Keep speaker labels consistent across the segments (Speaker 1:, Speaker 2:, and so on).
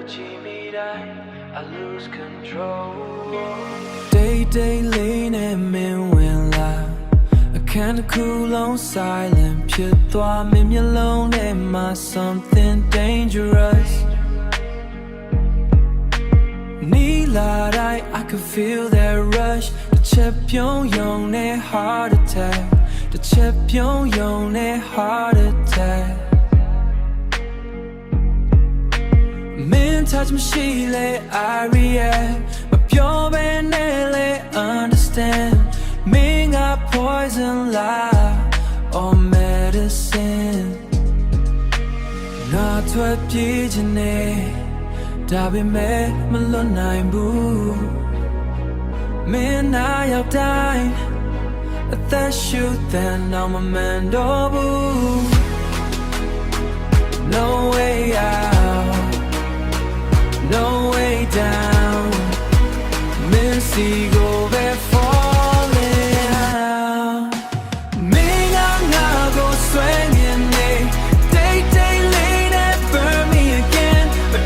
Speaker 1: I lose control.
Speaker 2: Day leaning in when I can't cool on silent. Pure thought, me alone, am I something dangerous? I can feel that rush. The champion young and heart attack. The champion young and heart attack. Men touch me, she let I react. But pure man, they understand. Me got poison lie or medicine. Not to a pigeon. Da be me malonay boo. Me and I are dying. At that shoot, then I'm a man boo. No way out, no way down. Men see go there falling out. Me nga go swinging me. Day lean and burn me again. But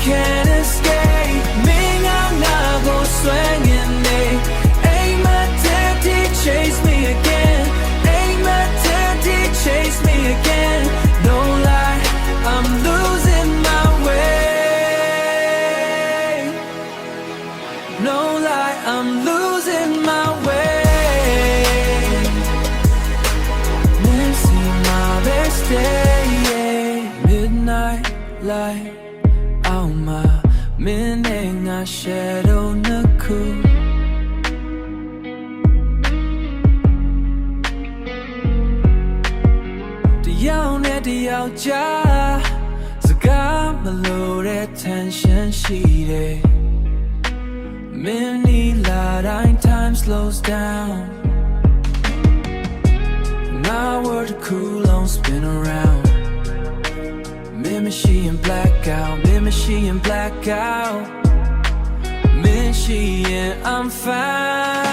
Speaker 2: can't escape. Me not go swinging me. Ain't my daddy chase me again. Ain't my daddy chase me again. No lie, I'm losing my way. No lie, I'm losing my way. Missing my best day. Midnight light. Meaning I shadow the cool. The young at the outja. Zaga below that tension sheet. Many light time slows down. Now we're the cool on spin around. Me she and blackout, me she and blackout. Me she and I'm fine.